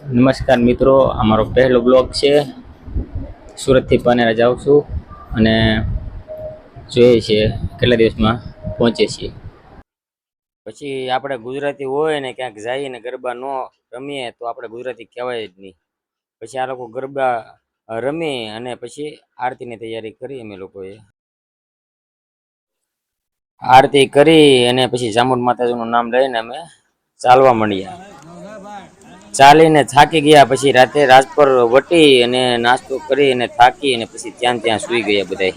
નમસ્કાર મિત્રો, અમારો પહેલો બ્લોગ છે. સુરતથી પાનેરા જાઉં છું અને જોઈએ છીએ કેટલા દિવસમાં પહોંચે છીએ. પછી આપણે ગુજરાતી હોય ને ક્યાંક જઈએ ને ગરબા ન રમીએ તો આપણે ગુજરાતી કહેવાય જ નહીં. પછી આ લોકો ગરબા રમી અને પછી આરતીની તૈયારી કરી. અમે લોકોએ આરતી કરી અને પછી ચામુંડ માતાજીનું નામ લઈને અમે ચાલવા માંડ્યા. ચાલીને થાકી ગયા પછી રાતે રાત પર વટી અને નાસ્તો કરી અને થાકી અને પછી ત્યાં સુઈ ગયા બધા.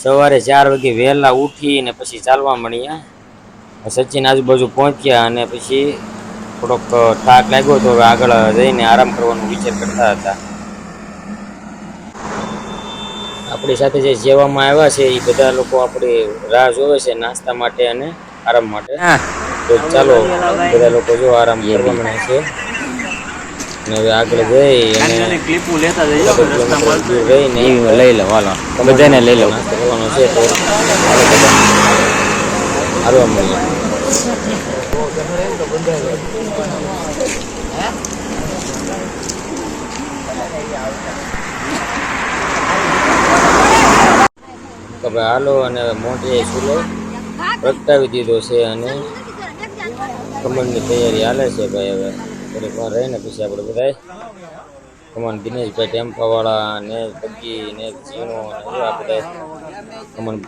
સવારે 4 વાગે વહેલા ઉઠી અને પછી ચાલવા માંડ્યા. સચિન આજુબાજુ પહોંચ્યા અને પછી થોડોક થાક લાગ્યો તો આગળ જઈને આરામ કરવાનો વિચાર કરતા હતા. આપણી સાથે જે જેવામાં આવ્યા છે એ બધા લોકો આપણી રાહ જોવે છે નાસ્તા માટે અને આરામ માટે. તો ચાલો બધા લોકો જો આરામ કરવા માંડે છે અને હવે આગળ જઈ અને ક્લિપો લેતા જઈએ કિલોમીટર દૂર રહીને લઈ લો હાલો બધાને લઈ લો નાસ્તો કરવાનો છે. તો હાલો બધા હાલવા મળીએ. તો ભાઈ હાલો અને મોટી ચૂલો પ્રગટાવી દીધો છે અને ખમણની તૈયારી હાલે છે ભાઈ. હવે થોડીક વાર રહીને પછી આપણે બધા ખમણ દિનેશભાઈ ટેમ્પાવાળા ને બગી ને ચીણો આ બધા ખમણની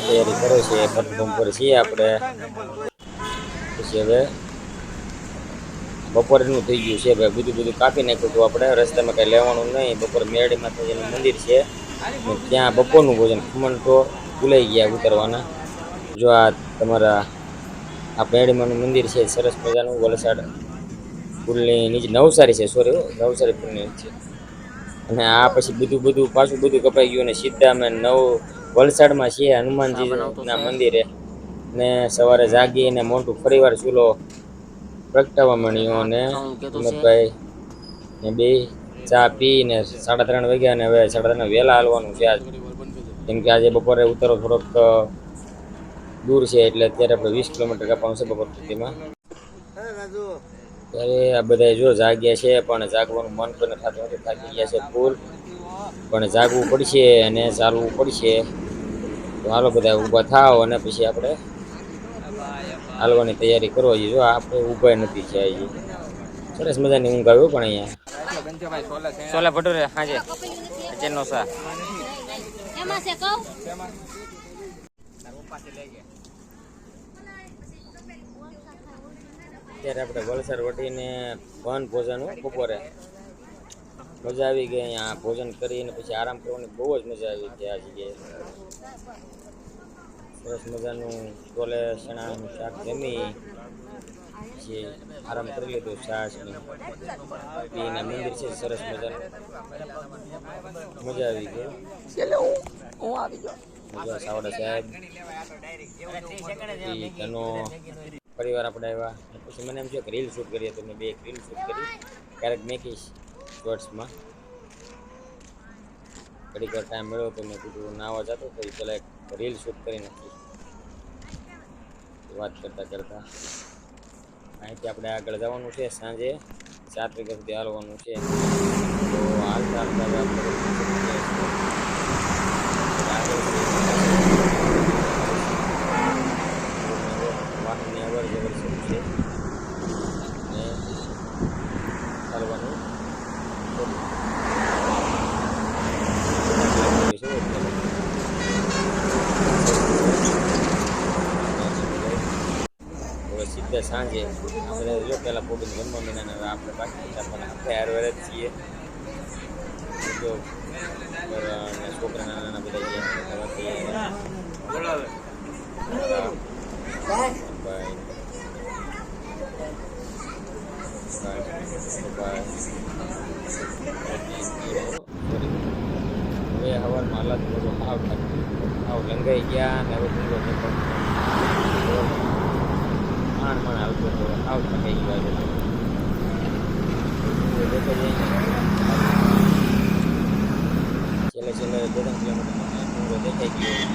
તૈયારી કરે છે. પ્લેટફોર્મ પર છીએ આપણે. પછી હવે બપોરનું થઈ ગયું છે ભાઈ. બધું કાપી નાખ્યું હતું આપણે. રસ્તામાં કંઈ લેવાનું નહીં. બપોર મેરડી માતાજીનું મંદિર છે ત્યાં બપોરનું ભોજન. ખમણ તો ભૂલાઈ ગયા ઉતરવાના. જો આ તમારા આ મેરડીમાનું મંદિર છે સરસ મજાનું. વલસાડ પુલની નીચે નવસારી છે, સોરી નવસારી પુલની નીચે. અને આ પછી બધું પાછું કપાઈ ગયું અને સીધા અમે વલસાડમાં છીએ હનુમાનજીના મંદિરે. ને સવારે જાગીને મોટું ફરીવાર ચૂલો પ્રગટાવવા માંડ્યો અને હિંમતભાઈ ને બે ચા પીને 3:30 વાગ્યા અને હવે 3:30 વહેલા હાલવાનું છે આજ. કેમ કે આજે બપોરે ઉતરો થોડોક દૂર છે એટલે અત્યારે આપણે 20 કિલોમીટર કાપવાનું છે બપોર સુધીમાં. ત્યારે આ બધા જો જાગ્યા છે પણ જાગવાનું મન પણ થતું નથી. થાકી ગયા છે ફૂલ. પણ જાગવું પડશે અને ચાલવું પડશે. તો હાલો બધા ઊભા થાવ અને પછી આપણે હાલવાની તૈયારી કરો. જો આપણે ઊભા નથી છે. સરસ મજાની ઊંઘ આવ્યો પણ અહીંયા છોલા ભટુરે હાજે ચેનનો સા એમાં છે કહું અત્યારે આપણે વલસાડ વટીને વન ભોજન બપોરે મજા આવી ગઈ. અહીંયા ભોજન કરીને પછી આરામ કરવાની બહુ જ મજા આવી ગઈ. આ જગ્યાએ સરસ મજાનું છોલે ચણાનું શાક જમી પછી આરામ કરી લીધો. છાશની પીને મંદિર છે સરસ મજાનું. મજા આવી ગઈ. સાવડા સાહેબ તેનો પરિવાર આપણે આવ્યા. પછી મને એમ છે કે રીલ શૂટ કરીએ તો મેં બે રીલ શૂટ કરી. ક્યારેક મેકીશ શોર્ટ્સમાં. ઘડીક વાર ટાઈમ મળ્યો તો મેં કીધું નાવા જતો તો પહેલાં એક રીલ શૂટ કરી નાખી. વાત કરતા અહીંથી આપણે આગળ જવાનું છે. સાંજે 7 વાગ્યા સુધી હાલવાનું છે. તો હાલતા આપણે વાહનની અવર જવર શરૂ છે અને ચાલવાનું હવે સીધા સાંજે આપણે જો પહેલાં પોગીને જમવા મહિનાને આપણે બાકી પણ આપણે હારવાર જ છીએ. જો છોકરા નાના બધા હવે હવારમાં હાલત બધો આવ લંગાઈ ગયા ને હવે ડુંગો માણ હાલતો હતો. આવ થકાઈ ગયો આજે છેલ્લે 2-3 કિલોમીટર ડુંગો દેખાઈ ગયો.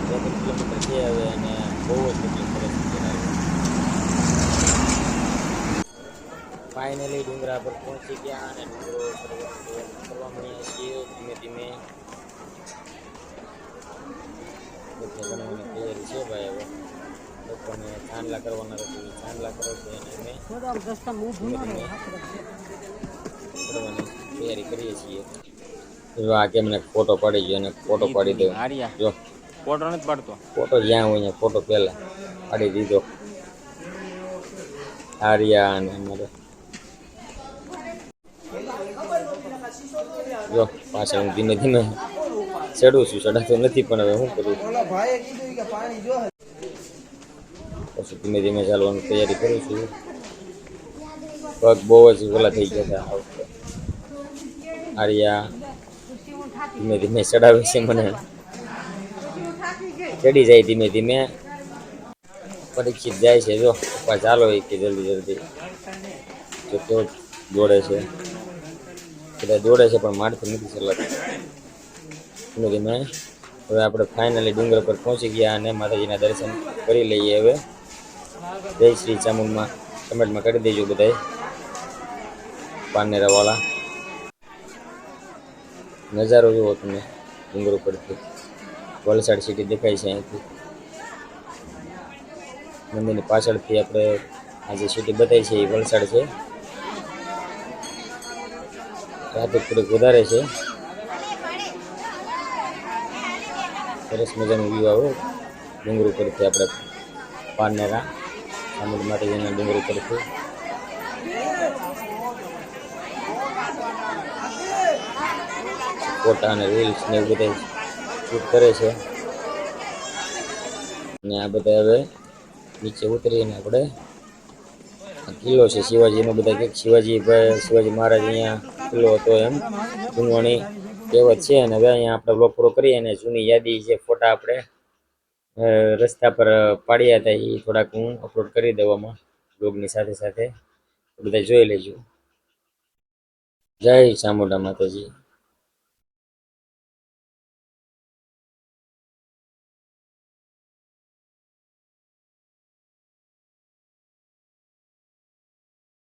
2-3 કિલોમીટર છે હવે અને બહુ જ તકલીફ પડે છે. ફાઇનલી ડુંગરા પર પહોંચી ગયા અને ડુંગરો કરવા મળ્યા છીએ ધીમે ધીમે. બધા બનાવવાની તૈયારી છે ભાઈ. હવે લોકોને ચાંદલા કરવાના તો ચાંદલા કરો છે અને અમે ધીમે ધીમે કરવાની તૈયારી કરીએ છીએ. જો આ કે મને ફોટો પાડી ગયો અને ફોટો પાડી દો. આર્યા જો ફોટો નથી પાડતો. ફોટો જ્યાં હોય ત્યાં ફોટો પહેલા પાડી દીધો. આર્યા અને અમારે જો પાછળ હું ધીમે ધીમે ચડું છું. ચડાતો નથી પણ હવે શું કરું. પછી ધીમે ધીમે ચાલવાની તૈયારી કરું છું. પગ બહુ જ ઓલા થઈ ગયા હતા. આર્યા ધીમે ધીમે ચડાવે છે મને. ચડી જાય ધીમે ધીમે. પરીક્ષિત જાય છે. જો પપ્પા ચાલો કે જલ્દી જલ્દી. જો કેવો દોડે છે. બધા દોડે છે પણ મારથી નથી ચલાતું. ધીમે ધીમે હવે આપણે ફાઇનલી ડુંગર પર પહોંચી ગયા અને માતાજીના દર્શન કરી લઈએ. હવે જય શ્રી ચામુંડમાં કમેન્ટમાં કરી દેજો બધાય પાનેરાવાળા. નજારો જુઓ તમે ડુંગર ઉપરથી. વલસાડ સિટી દેખાય છે અહીંથી. મંદિરની પાછળથી આપણે આ જે સિટી બતાવી છે એ વલસાડ છે. ટ્રાફિક થોડીક વધારે છે. સરસ મજાનું વ્યૂ આવે ડુંગર ઉપરથી આપણે પાનેરા ચામુંડ માતાજીના ડુંગર ઉપરથી. ફોટા અને રીલ્સ ને એવું બધા શૂટ કરે છે. અને આ બધા હવે નીચે ઉતરીને આપણે આ કિલ્લો છે શિવાજીનો. બધા કંઈક શિવાજી મહારાજ અહીંયા કિલ્લો હતો એમ જૂનવાણી કહેવત છે. અને હવે અહીંયા આપણે બ્લોગ પૂરો કરીએ અને જૂની યાદી જે ફોટા આપણે રસ્તા પર પાડ્યા હતા એ થોડાક હું અપલોડ કરી દેવામાં બ્લોગની સાથે સાથે બધા જોઈ લેજો. જય ચામુંડા માતાજી.